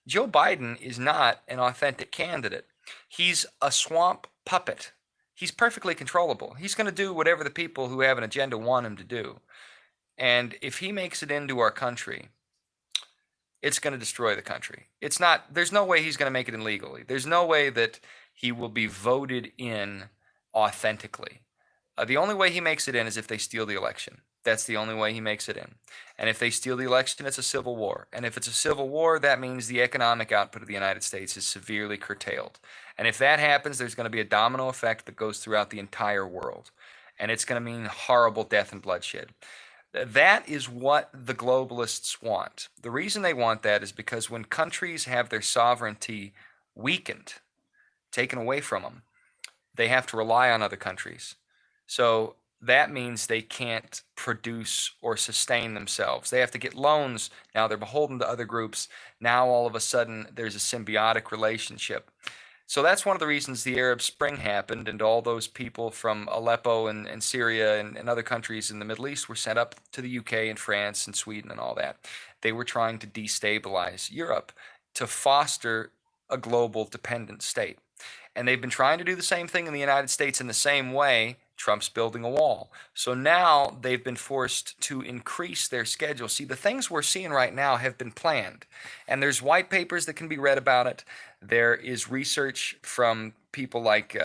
Joe Biden is not an authentic candidate. He's a swamp puppet. He's perfectly controllable. He's going to do whatever the people who have an agenda want him to do. And if he makes it into our country, it's going to destroy the country. There's no way he's going to make it in legally. There's no way that he will be voted in authentically. The only way he makes it in is if they steal the election. That's the only way he makes it in. And if they steal the election, it's a civil war. And if it's a civil war, that means the economic output of the United States is severely curtailed. And if that happens, there's going to be a domino effect that goes throughout the entire world. And it's going to mean horrible death and bloodshed. That is what the globalists want. The reason they want that is because when countries have their sovereignty weakened, taken away from them, they have to rely on other countries. So that means they can't produce or sustain themselves. They have to get loans. Now they're beholden to other groups. Now all of a sudden there's a symbiotic relationship. So that's one of the reasons the Arab Spring happened, and all those people from Aleppo and Syria and other countries in the Middle East were sent up to the UK and France and Sweden and all that. They were trying to destabilize Europe to foster a global dependent state. And they've been trying to do the same thing in the United States in the same way. Trump's building a wall. So now they've been forced to increase their schedule. See, the things we're seeing right now have been planned. And there's white papers that can be read about it. There is research from people like,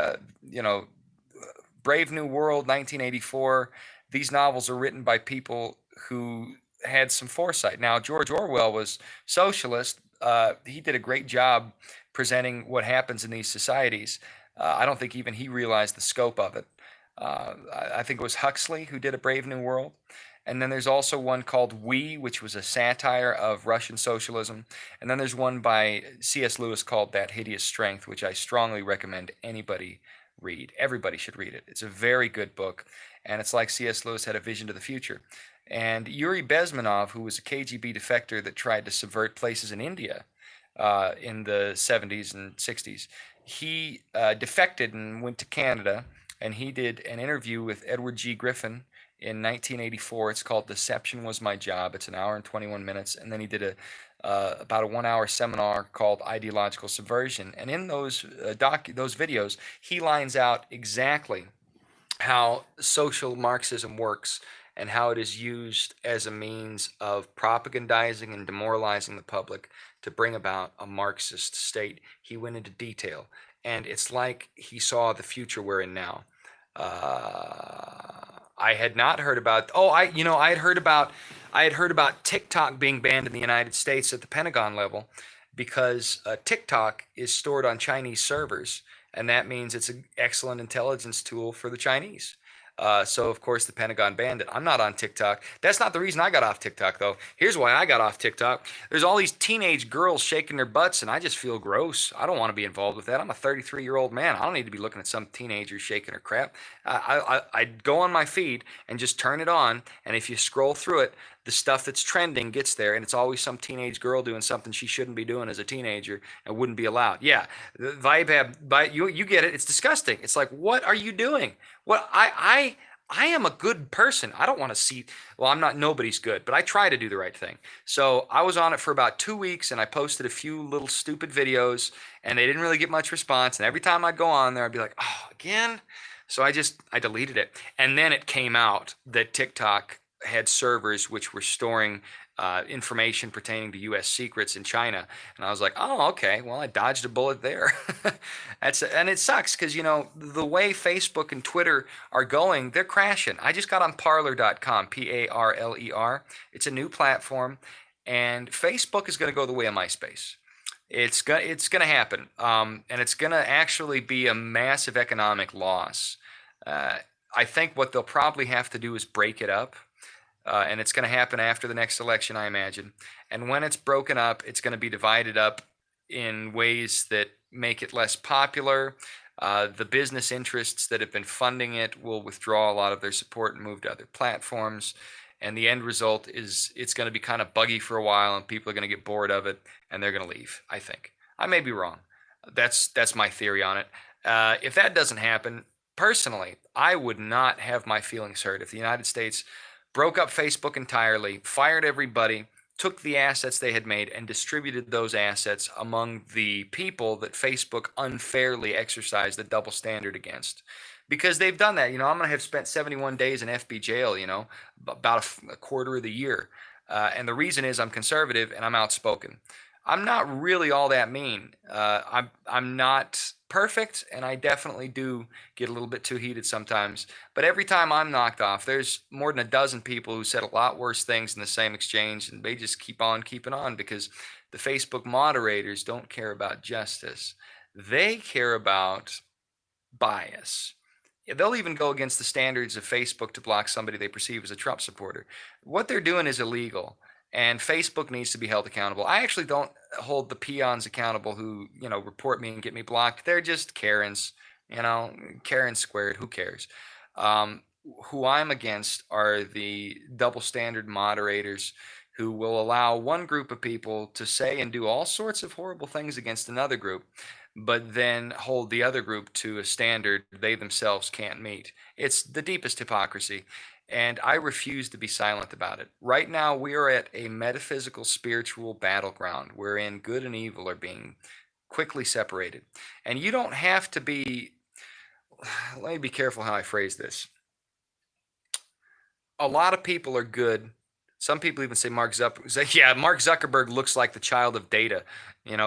Brave New World, 1984. These novels are written by people who had some foresight. Now, George Orwell was socialist. He did a great job presenting what happens in these societies. I don't think even he realized the scope of it. I think it was Huxley who did A Brave New World. And then there's also one called We, which was a satire of Russian socialism. And then there's one by C.S. Lewis called That Hideous Strength, which I strongly recommend anybody read. Everybody should read it. It's a very good book. And it's like C.S. Lewis had a vision to the future. And Yuri Bezmenov, who was a KGB defector that tried to subvert places in India in the 70s and 60s, he defected and went to Canada. And he did an interview with Edward G. Griffin in 1984. It's called Deception Was My Job. It's an hour and 21 minutes. And then he did about a 1-hour seminar called Ideological Subversion. And in those videos, he lines out exactly how social Marxism works and how it is used as a means of propagandizing and demoralizing the public to bring about a Marxist state. He went into detail. And it's like he saw the future we're in now. I had not heard about. I had heard about TikTok being banned in the United States at the Pentagon level because TikTok is stored on Chinese servers, and that means it's an excellent intelligence tool for the Chinese. So of course the Pentagon banned it. I'm not on TikTok. That's not the reason I got off TikTok though. Here's why I got off TikTok. There's all these teenage girls shaking their butts, and I just feel gross. I don't want to be involved with that. I'm a 33-year-old man. I don't need to be looking at some teenager shaking her crap. I'd go on my feed and just turn it on, and if you scroll through it, the stuff that's trending gets there, and it's always some teenage girl doing something she shouldn't be doing as a teenager and wouldn't be allowed. Yeah, the vibe, you get it. It's disgusting. It's like, what are you doing? What I am a good person. I don't want to see. Well, I'm not. Nobody's good, but I try to do the right thing. So I was on it for about 2 weeks, and I posted a few little stupid videos, and they didn't really get much response. And every time I'd go on there, I'd be like, oh, again. So I deleted it, and then it came out that TikTok had servers which were storing information pertaining to U.S. secrets in China, and I was like, "Oh, okay. Well, I dodged a bullet there." And it sucks because the way Facebook and Twitter are going, they're crashing. I just got on Parler.com, Parler. It's a new platform, and Facebook is going to go the way of MySpace. It's gonna happen, and it's gonna actually be a massive economic loss. I think what they'll probably have to do is break it up, and it's going to happen after the next election, I imagine. And when it's broken up, it's going to be divided up in ways that make it less popular. The business interests that have been funding it will withdraw a lot of their support and move to other platforms. And the end result is it's going to be kind of buggy for a while, and people are going to get bored of it, and they're going to leave, I think. I may be wrong. That's my theory on it. If that doesn't happen, personally, I would not have my feelings hurt if the United States broke up Facebook entirely, fired everybody, took the assets they had made, and distributed those assets among the people that Facebook unfairly exercised the double standard against. Because they've done that. I'm going to have spent 71 days in FB jail, about a quarter of the year. And the reason is I'm conservative and I'm outspoken. I'm not really all that mean. I'm not perfect, and I definitely do get a little bit too heated sometimes. But every time I'm knocked off, there's more than a dozen people who said a lot worse things in the same exchange, and they just keep on keeping on because the Facebook moderators don't care about justice. They care about bias. They'll even go against the standards of Facebook to block somebody they perceive as a Trump supporter. What they're doing is illegal, and Facebook needs to be held accountable. I actually don't hold the peons accountable who, report me and get me blocked. They're just Karens, Karen squared. Who cares? Who I'm against are the double standard moderators who will allow one group of people to say and do all sorts of horrible things against another group, but then hold the other group to a standard they themselves can't meet. It's the deepest hypocrisy, and I refuse to be silent about it. Right now, we are at a metaphysical, spiritual battleground wherein good and evil are being quickly separated. And you don't have to be, let me be careful how I phrase this. A lot of people are good. Some people even say Mark Zuckerberg looks like the child of Data,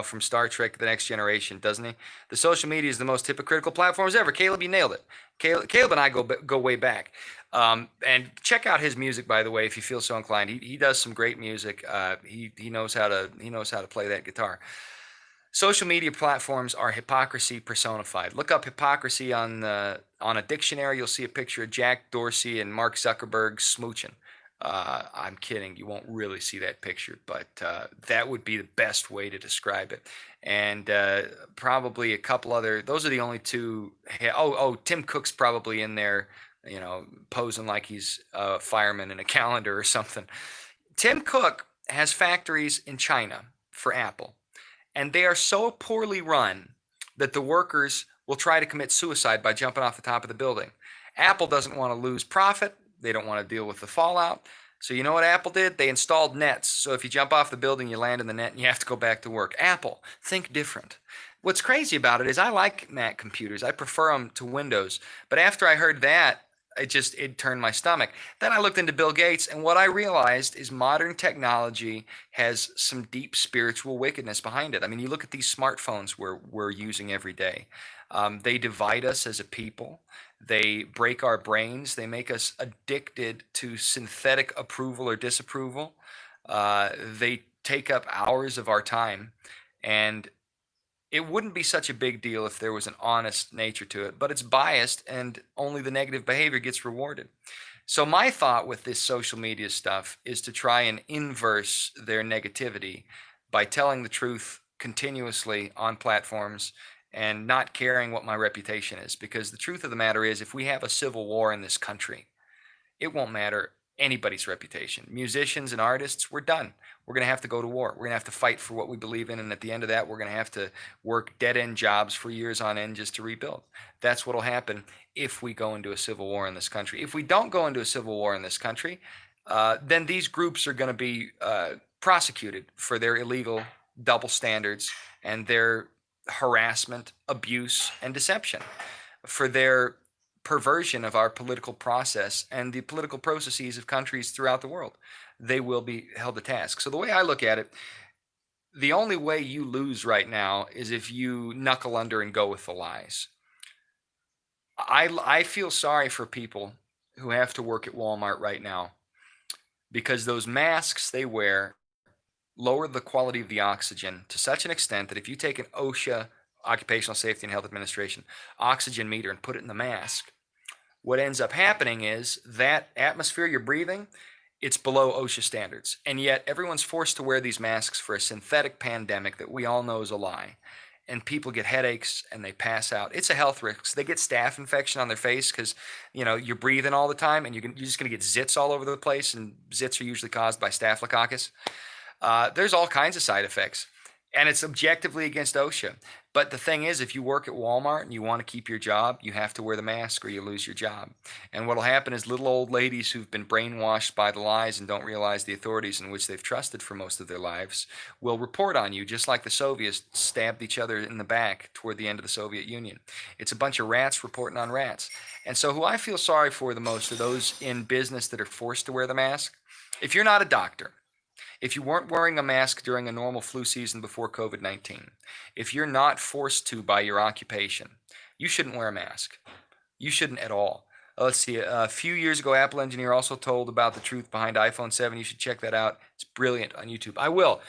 from Star Trek The Next Generation, doesn't he? The social media is the most hypocritical platforms ever. Caleb, you nailed it. Caleb and I go way back. And check out his music, by the way, if you feel so inclined. He does some great music. He knows how to play that guitar. Social media platforms are hypocrisy personified. Look up hypocrisy on a dictionary. You'll see a picture of Jack Dorsey and Mark Zuckerberg smooching. I'm kidding. You won't really see that picture, but that would be the best way to describe it. And probably a couple other. Those are the only two. Tim Cook's probably in there, posing like he's a fireman in a calendar or something. Tim Cook has factories in China for Apple, and they are so poorly run that the workers will try to commit suicide by jumping off the top of the building. Apple doesn't want to lose profit. They don't want to deal with the fallout. So you know what Apple did? They installed nets. So if you jump off the building, you land in the net and you have to go back to work. Apple, think different. What's crazy about it is I like Mac computers. I prefer them to Windows. But after I heard that, it turned my stomach. Then I looked into Bill Gates, and what I realized is modern technology has some deep spiritual wickedness behind it. I mean, you look at these smartphones we're using every day. They divide us as a people. They break our brains. They make us addicted to synthetic approval or disapproval. They take up hours of our time. And it wouldn't be such a big deal if there was an honest nature to it, but it's biased and only the negative behavior gets rewarded. So my thought with this social media stuff is to try and inverse their negativity by telling the truth continuously on platforms and not caring what my reputation is. Because the truth of the matter is, if we have a civil war in this country, it won't matter anybody's reputation. Musicians and artists, we're done. We're going to have to go to war. We're going to have to fight for what we believe in. And at the end of that, we're going to have to work dead end jobs for years on end just to rebuild. That's what will happen if we go into a civil war in this country. If we don't go into a civil war in this country, then these groups are going to be prosecuted for their illegal double standards and their harassment, abuse, and deception, for their perversion of our political process and the political processes of countries throughout the world. They will be held to task. So the way I look at it, the only way you lose right now is if you knuckle under and go with the lies. I feel sorry for people who have to work at Walmart right now, because those masks they wear lower the quality of the oxygen to such an extent that if you take an OSHA, Occupational Safety and Health Administration, oxygen meter and put it in the mask, what ends up happening is that atmosphere you're breathing, it's below OSHA standards. And yet everyone's forced to wear these masks for a synthetic pandemic that we all know is a lie. And people get headaches and they pass out. It's a health risk. They get staph infection on their face because, you're breathing all the time, and you're just going to get zits all over the place. And zits are usually caused by staphylococcus. There's all kinds of side effects, and it's objectively against OSHA. But the thing is, if you work at Walmart and you want to keep your job, you have to wear the mask or you lose your job. And what'll happen is little old ladies who've been brainwashed by the lies and don't realize the authorities in which they've trusted for most of their lives will report on you, just like the Soviets stabbed each other in the back toward the end of the Soviet Union. It's a bunch of rats reporting on rats. And so who I feel sorry for the most are those in business that are forced to wear the mask. If you're not a doctor, if you weren't wearing a mask during a normal flu season before COVID-19, if you're not forced to by your occupation, you shouldn't wear a mask. You shouldn't at all. Let's see, a few years ago, Apple engineer also told about the truth behind iPhone 7. You should check that out. It's brilliant on YouTube. I will.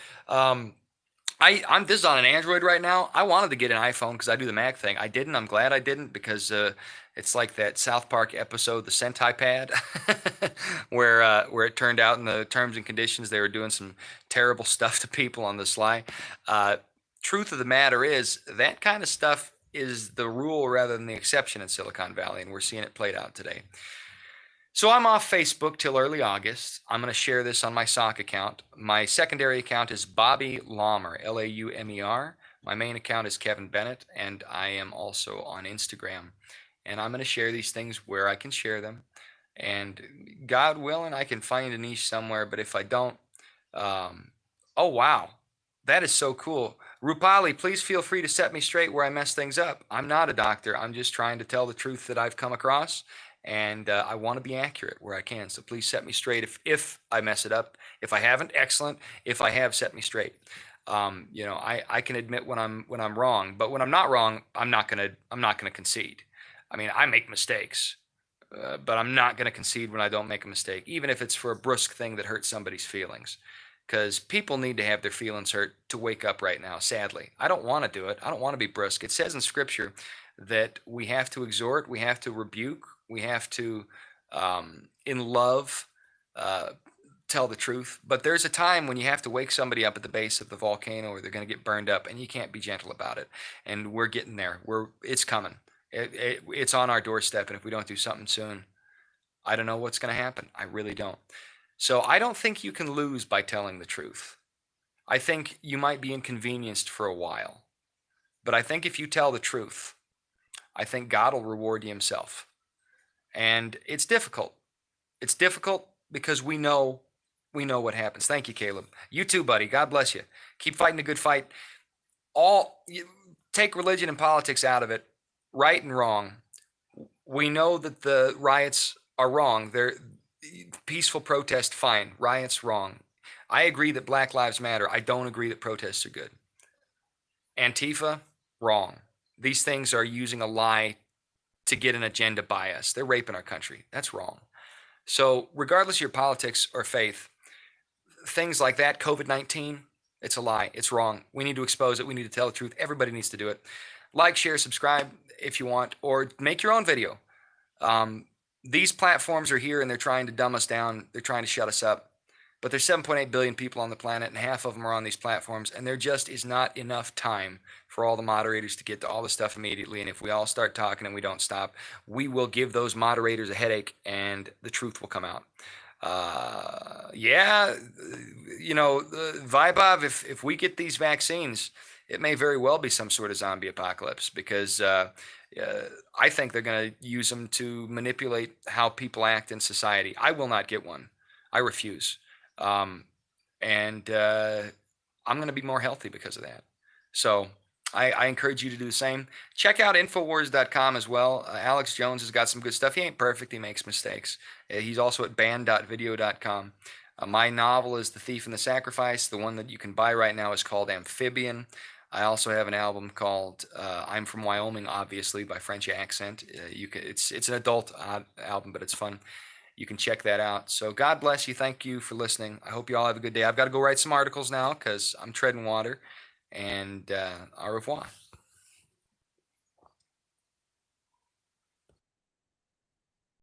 This is on an Android right now. I wanted to get an iPhone because I do the Mac thing. I didn't. I'm glad I didn't, because it's like that South Park episode, The Sentai Pad, where it turned out in the terms and conditions they were doing some terrible stuff to people on the sly. Truth of the matter is, that kind of stuff is the rule rather than the exception in Silicon Valley, and we're seeing it played out today. So I'm off Facebook till early August. I'm going to share this on my sock account. My secondary account is Bobby Laumer, Laumer. My main account is Kevin Bennett, and I am also on Instagram. And I'm going to share these things where I can share them. And God willing, I can find a niche somewhere. But if I don't, oh, wow. That is so cool. Rupali, please feel free to set me straight where I mess things up. I'm not a doctor. I'm just trying to tell the truth that I've come across. And I want to be accurate where I can. So please set me straight if I mess it up. If I haven't, excellent. If I have, set me straight. I can admit when I'm wrong, but when I'm not wrong, I'm not gonna concede. I mean, I make mistakes, but I'm not gonna concede when I don't make a mistake, even if it's for a brusque thing that hurts somebody's feelings. Because people need to have their feelings hurt to wake up right now. Sadly, I don't want to do it. I don't want to be brusque. It says in Scripture that we have to exhort, we have to rebuke, we have to, in love, tell the truth. But there's a time when you have to wake somebody up at the base of the volcano, or they're going to get burned up, and you can't be gentle about it. And we're getting there. It's coming. It's on our doorstep, and if we don't do something soon, I don't know what's going to happen. I really don't. So I don't think you can lose by telling the truth. I think you might be inconvenienced for a while. But I think if you tell the truth, I think God will reward you himself. And it's difficult. It's difficult because we know what happens. Thank you, Caleb. You too, buddy. God bless you. Keep fighting a good fight. Take religion and politics out of it. Right and wrong. We know that the riots are wrong. They're peaceful protest, fine. Riots, wrong. I agree that Black Lives Matter. I don't agree that protests are good. Antifa, wrong. These things are using a lie to get an agenda by us. They're raping our country. That's wrong. So regardless of your politics or faith, things like that, COVID-19, It's a lie. It's wrong. We need to expose it. We need to tell the truth. Everybody needs to do it. Like, share, subscribe if you want, or make your own video. These platforms are here and they're trying to dumb us down. They're trying to shut us up. But there's 7.8 billion people on the planet, and half of them are on these platforms, and there just is not enough time for all the moderators to get to all the stuff immediately. And if we all start talking and we don't stop, we will give those moderators a headache, and the truth will come out. Yeah, Vibov, if we get these vaccines, it may very well be some sort of zombie apocalypse, because I think they're going to use them to manipulate how people act in society. I will not get one. I refuse. And I'm going to be more healthy because of that. So I encourage you to do the same. Check out Infowars.com as well. Alex Jones has got some good stuff. He ain't perfect. He makes mistakes. He's also at band.video.com. My novel is The Thief and the Sacrifice. The one that you can buy right now is called Amphibian. I also have an album called I'm From Wyoming, obviously, by French Accent. It's an adult album, but it's fun. You can check that out. So God bless you. Thank you for listening. I hope you all have a good day. I've got to go write some articles now because I'm treading water. And au revoir.